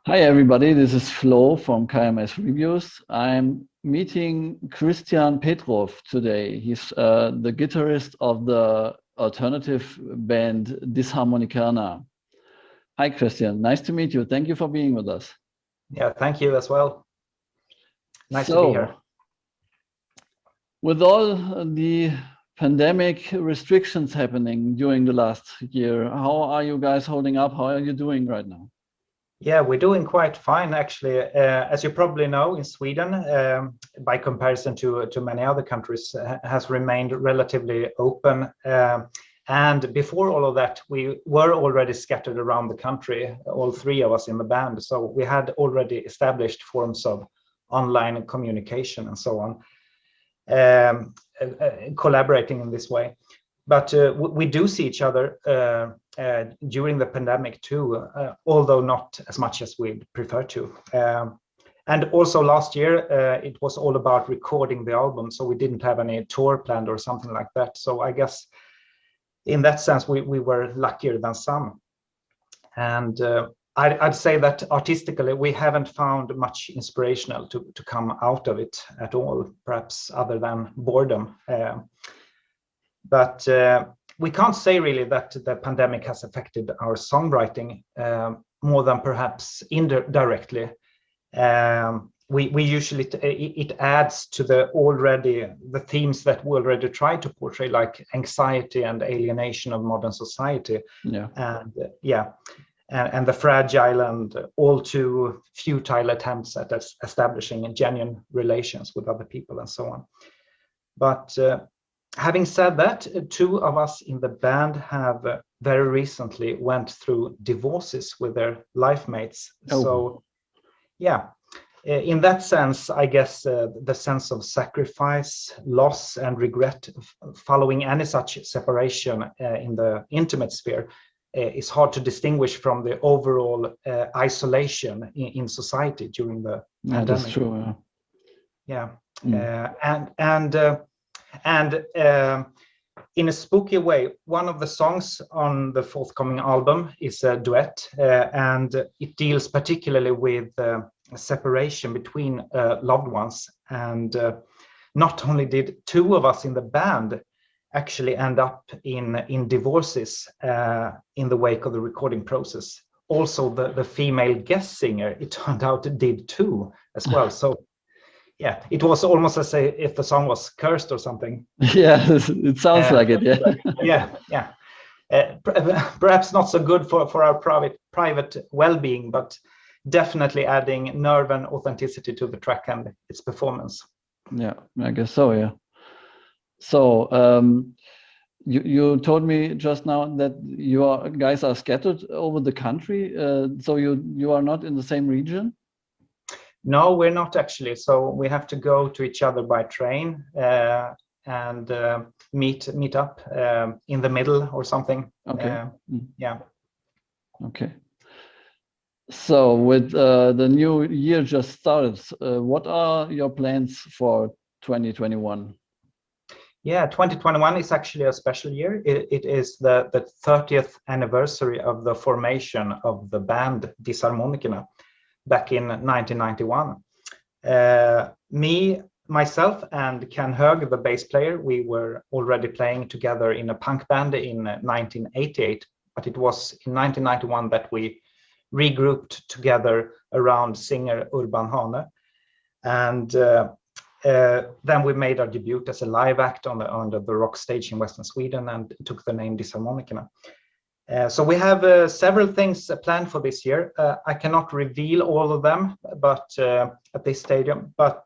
Hi everybody, this is Flo from KMS Reviews. I'm meeting Kristian Petrov today. He's the guitarist of the alternative band Disharmonikerna. Hi Kristian, nice to meet you. Thank you for being with us. Yeah, thank you as well. Nice to be here. With all the pandemic restrictions happening during the last year, how are you guys holding up? How are you doing right now? Yeah, we're doing quite fine, actually. As you probably know, in Sweden, by comparison to many other countries, has remained relatively open. And before all of that, we were already scattered around the country, all three of us in the band. So we had already established forms of online communication and so on, collaborating in this way. But we do see each other during the pandemic too, although not as much as we'd prefer to. And also last year, it was all about recording the album, so we didn't have any tour planned or something like that. So I guess in that sense, we were luckier than some. And I'd say that artistically, we haven't found much inspirational to come out of it at all, perhaps other than boredom. But we can't say really that the pandemic has affected our songwriting more than perhaps indirectly. We usually, it adds to the themes that we already try to portray, like anxiety and alienation of modern society. Yeah. And the fragile and all too futile attempts at establishing genuine relations with other people and so on. But having said that, two of us in the band have very recently went through divorces with their life mates. Oh. So, yeah, in that sense, I guess the sense of sacrifice, loss, and regret following any such separation in the intimate sphere is hard to distinguish from the overall isolation in society during the pandemic. That's true. Yeah, And in a spooky way, one of the songs on the forthcoming album is a duet, and it deals particularly with separation between loved ones. And not only did two of us in the band actually end up in divorces in the wake of the recording process, also the female guest singer, it turned out, did too as well. So yeah, it was almost as if the song was cursed or something. Yeah, it sounds like it. Yeah. Perhaps not so good for our private well-being, but definitely adding nerve and authenticity to the track and its performance. Yeah, I guess so. Yeah. So you told me just now that you guys are scattered over the country. So you are not in the same region? No, we're not actually. So we have to go to each other by train and meet up in the middle or something. Okay. Yeah. Okay. So with the new year just started, what are your plans for 2021? Yeah, 2021 is actually a special year. It is the 30th anniversary of the formation of the band Disharmonikerna back in 1991. Myself and Ken Hög, the bass player, we were already playing together in a punk band in 1988, but it was in 1991 that we regrouped together around singer Urban Hane. And then we made our debut as a live act on the rock stage in Western Sweden and took the name Disharmonikerna. So we have several things planned for this year. I cannot reveal all of them, but at this stadium. But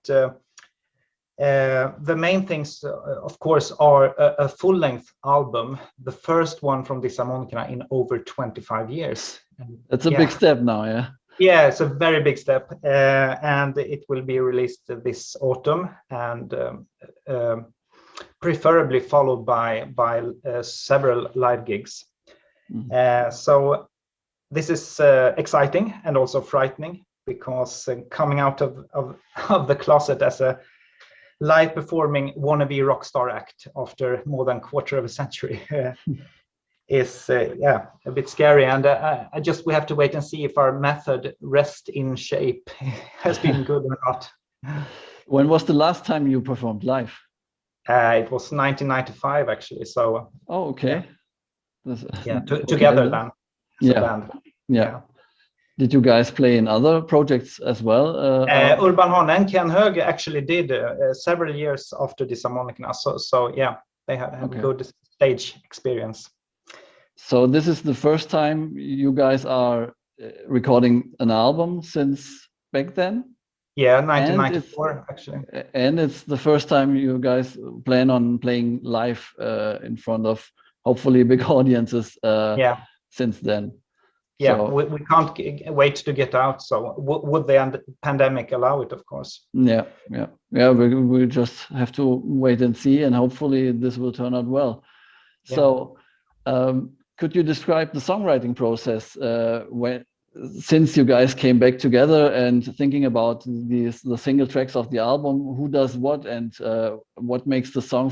the main things, of course, are a full-length album, the first one from Disharmonikerna in over 25 years. That's a big step now, yeah. Yeah, it's a very big step, and it will be released this autumn, and preferably followed by several live gigs. So this is exciting and also frightening, because coming out of the closet as a live performing wannabe rock star act after more than a quarter of a century is yeah, a bit scary, and we have to wait and see if our method rest in shape has been good or not. When was the last time you performed live? It was 1995 actually. So oh, okay. yeah, Okay. together then as a Yeah, band. yeah. Did you guys play in other projects as well? Urban Hane and Ken Hög actually did several years after Disharmonikerna. So yeah, they have Okay. good stage experience. So this is the first time you guys are recording an album since back then? Yeah, 1994 actually. And it's the first time you guys plan on playing live in front of hopefully big audiences Yeah. since then. Yeah, So, we can't wait to get out. So would the pandemic allow it, of course? yeah. We just have to wait and see, and hopefully this will turn out well. Yeah. So, could you describe the songwriting process since you guys came back together and thinking about the single tracks of the album? Who does what, and what makes the song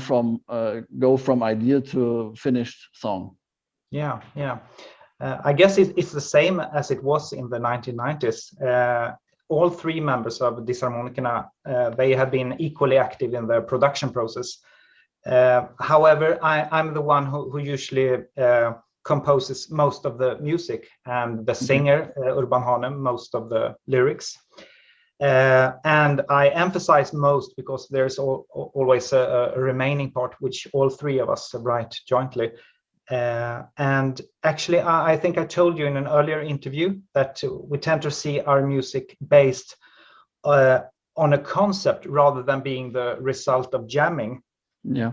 go from idea to finished song? Yeah. I guess it's the same as it was in the 1990s. All three members of Disharmonikerna, they have been equally active in the production process. However, I'm the one who usually composes most of the music, and the singer, Urban Hane, most of the lyrics. And I emphasize most because there's always a remaining part which all three of us write jointly. And actually, I think I told you in an earlier interview that we tend to see our music based on a concept rather than being the result of jamming. Yeah.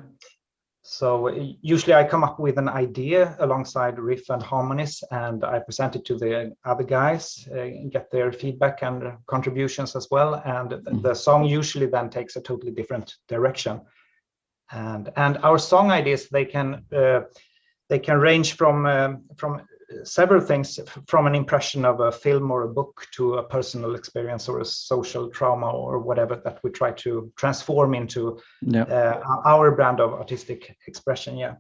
So usually I come up with an idea alongside riff and harmonies, and I present it to the other guys, get their feedback and contributions as well. And the song usually then takes a totally different direction. And our song ideas, they can range from several things, from an impression of a film or a book to a personal experience or a social trauma or whatever that we try to transform into our brand of artistic expression. Yeah.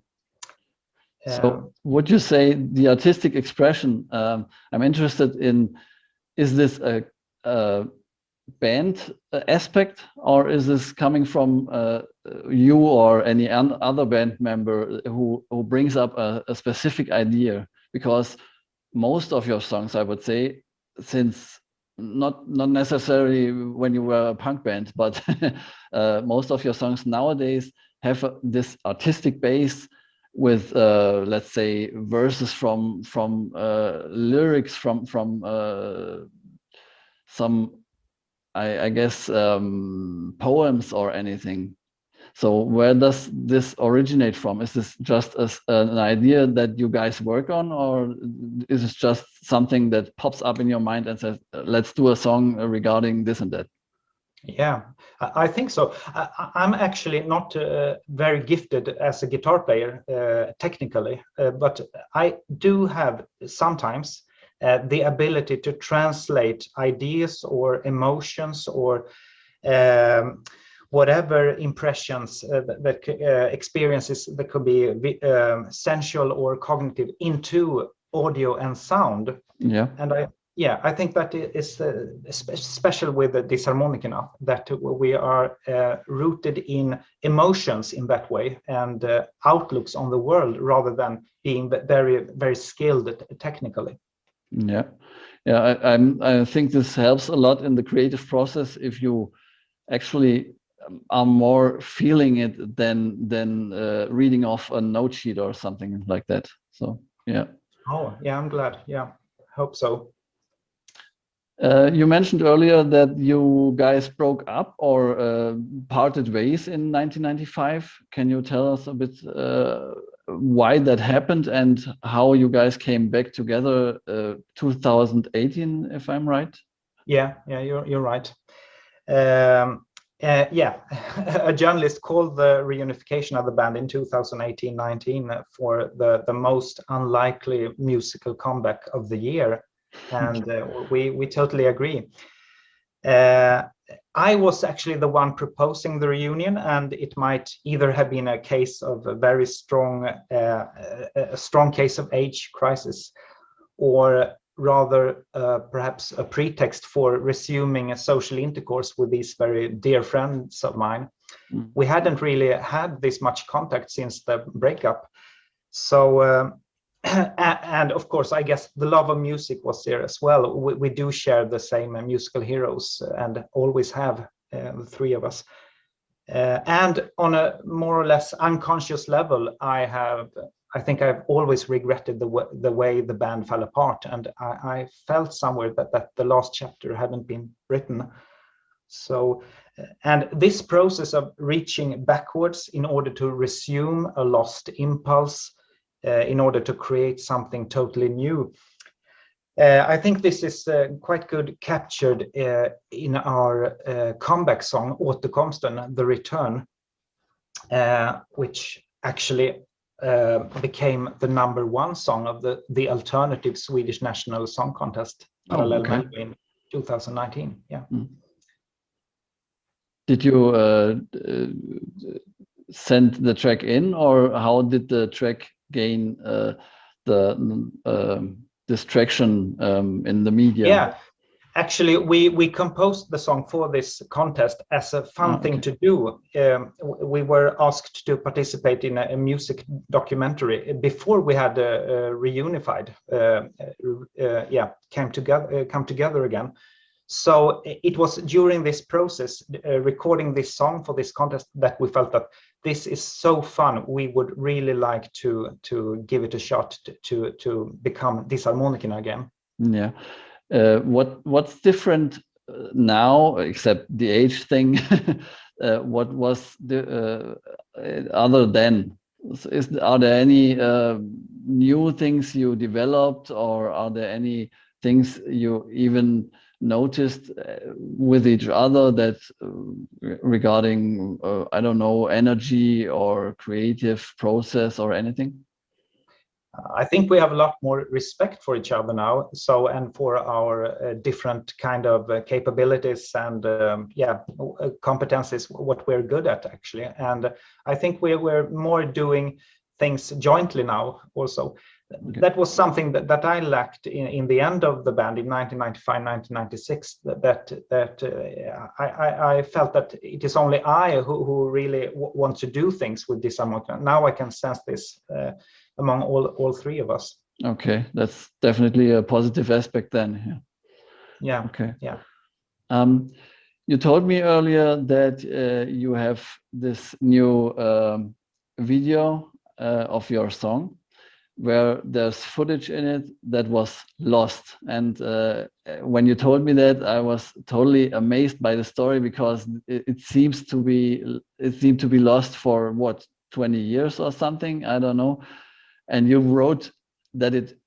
So would you say the artistic expression, I'm interested in, is this a band aspect, or is this coming from you or any other band member who brings up a specific idea? Because most of your songs, I would say, since not necessarily when you were a punk band, but most of your songs nowadays have this artistic base with let's say verses from lyrics from some I guess poems or anything. So where does this originate from? Is this just an idea that you guys work on, or is it just something that pops up in your mind and says, let's do a song regarding this and that? Yeah, I think so. I'm actually not very gifted as a guitar player technically, but I do have sometimes the ability to translate ideas or emotions or whatever impressions experiences that could be sensual or cognitive into audio and sound. Yeah. And I think that is special with the Disharmonikerna, that we are rooted in emotions in that way, and outlooks on the world rather than being very, very skilled technically. Yeah. I think this helps a lot in the creative process if you actually are more feeling it than reading off a note sheet or something like that. So yeah. Oh yeah, I'm glad. Yeah, hope so. You mentioned earlier that you guys broke up or parted ways in 1995. Can you tell us a bit why that happened and how you guys came back together 2018, if I'm right? Yeah, you're right. A journalist called the reunification of the band in 2018-19 for the most unlikely musical comeback of the year, and we totally agree. I was actually the one proposing the reunion, and it might either have been a case of a very strong, a strong case of age crisis, or rather perhaps a pretext for resuming a social intercourse with these very dear friends of mine. We hadn't really had this much contact since the breakup. So, and of course, I guess the love of music was there as well. We do share the same musical heroes and always have, the three of us. And on a more or less unconscious level, I think I've always regretted the way the band fell apart, and I felt somewhere that the last chapter hadn't been written. So, and this process of reaching backwards in order to resume a lost impulse, in order to create something totally new, I think this is quite good captured in our comeback song, Återkomsten, The Return, which actually became the #1 song of the alternative Swedish National Song Contest, Parallel Melody, in 2019. Yeah. Did you send the track in, or how did the track gain the distraction in the media? Yeah, actually, we composed the song for this contest as a fun thing to do. We were asked to participate in a music documentary before we had reunified. Come together again. So it was during this process, recording this song for this contest, that we felt that this is so fun. We would really like to give it a shot to become Disharmonikerna again. Yeah. What's different now, except the age thing? What was the other than? Are there any new things you developed, or are there any things you even noticed with each other that regarding I don't know, energy or creative process or anything? I think we have a lot more respect for each other now, so, and for our different kind of capabilities and competencies, what we're good at actually. And I think we're more doing things jointly now also. That was something that I lacked in the end of the band in 1995, 1996, I felt that it is only I who really want to do things with Disharmonikerna. Now I can sense this among all three of us. Okay, that's definitely a positive aspect then. Yeah. Okay. Yeah. You told me earlier that you have this new video of your song, where there's footage in it that was lost. And when you told me that, I was totally amazed by the story, because it seemed to be lost for what, 20 years or something, I don't know. And you wrote that it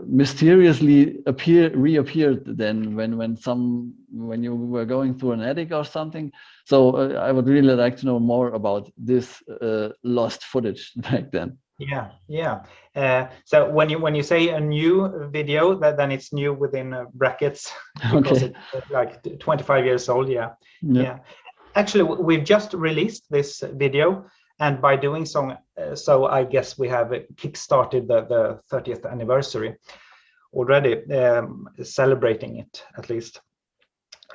mysteriously reappeared then when you were going through an attic or something. So I would really like to know more about this lost footage back then. Yeah. So when you say a new video, then it's new within brackets, because it's like 25 years old. Yeah. Actually, we've just released this video, and by doing so I guess we have kickstarted the 30th anniversary already, celebrating it at least.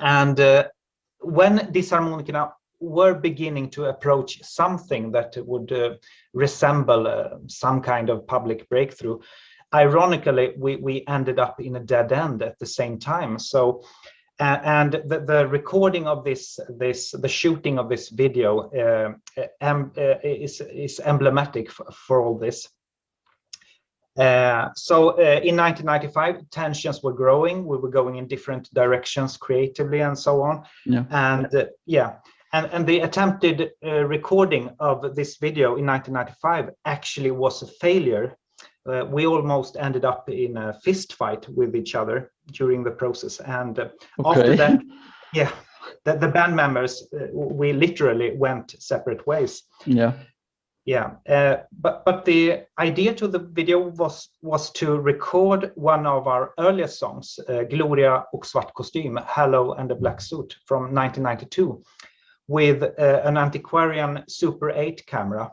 And when Disharmonikerna were beginning to approach something that would resemble some kind of public breakthrough, ironically, we ended up in a dead end at the same time. So, and the recording of the shooting of this video is emblematic for all this. So in 1995, tensions were growing. We were going in different directions creatively and so on. Yeah. And the attempted recording of this video in 1995 actually was a failure. We almost ended up in a fist fight with each other during the process. And after that, the band members, we literally went separate ways. Yeah. Yeah, but the idea to the video was to record one of our earliest songs, Gloria och svart kostym, Hello and the Black Suit from 1992, with an antiquarian Super 8 camera,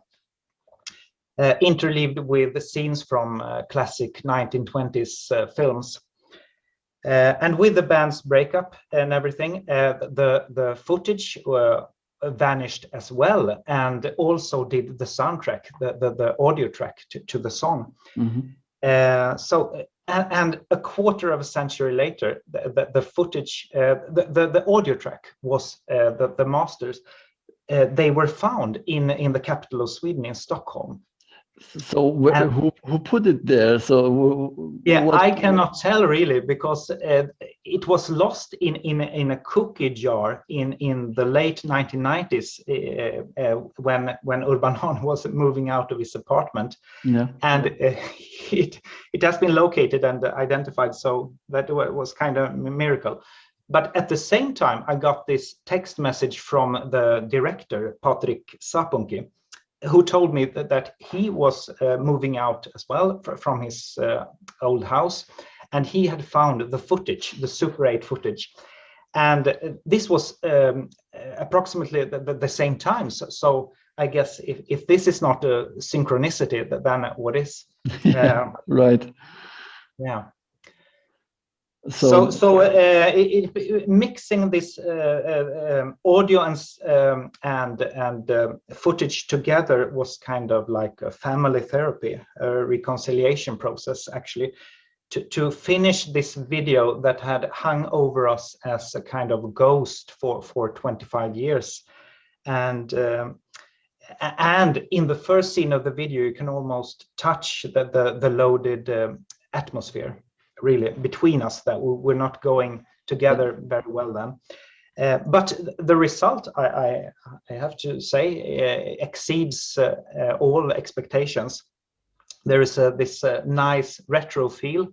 interleaved with the scenes from classic 1920s films. And with the band's breakup and everything, the footage vanished as well, and also did the soundtrack, the audio track to the song. So and a quarter of a century later, the footage, the audio track was the masters. They were found in the capital of Sweden, in Stockholm. So who put it there? So yeah, I cannot tell really, because it was lost in a cookie jar in the late 1990s when Urban Han was moving out of his apartment. Yeah. And it has been located and identified, so that was kind of a miracle. But at the same time, I got this text message from the director, Patrik Sapunki, who told me that he was moving out as well from his old house, and he had found the footage, the Super 8 footage. And this was approximately the same time. So I guess if this is not a synchronicity, then what is? Yeah, right. Yeah. So mixing this audio and footage together was kind of like a family therapy, a reconciliation process, actually, to finish this video that had hung over us as a kind of ghost for 25 years. And in the first scene of the video, you can almost touch the loaded atmosphere, really, between us, that we're not going together very well then. But the result, I have to say, exceeds all expectations. There is this nice retro feel,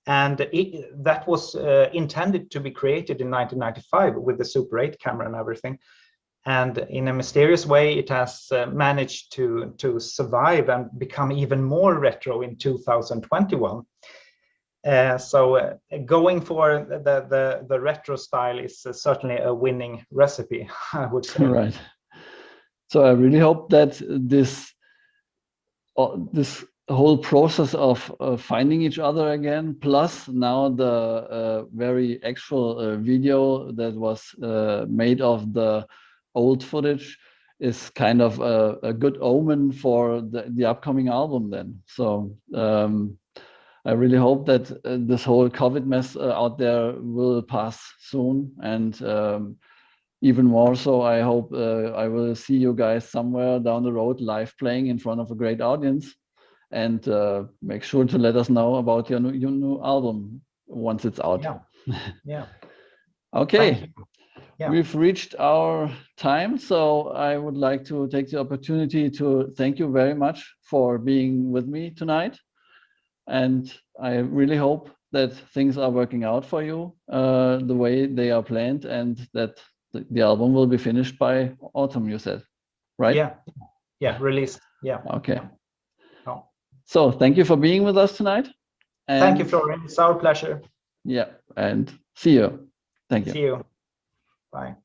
and that was intended to be created in 1995 with the Super 8 camera and everything. And in a mysterious way, it has managed to survive and become even more retro in 2021. So going for the retro style is certainly a winning recipe, I would say. Right. So I really hope that this whole process of finding each other again, plus now the very actual video that was made of the old footage, is kind of a good omen for the upcoming album then. So I really hope that this whole COVID mess out there will pass soon, and even more so, I hope I will see you guys somewhere down the road live playing in front of a great audience, and make sure to let us know about your new album once it's out. Yeah. Yeah. Okay. Yeah. We've reached our time, so I would like to take the opportunity to thank you very much for being with me tonight. And I really hope that things are working out for you the way they are planned, and that the album will be finished by autumn, you said, right? Yeah. Yeah, released. Yeah. Okay. Oh. So thank you for being with us tonight. And thank you, Florian. It's our pleasure. Yeah, and see you. Thank you. See you. Bye.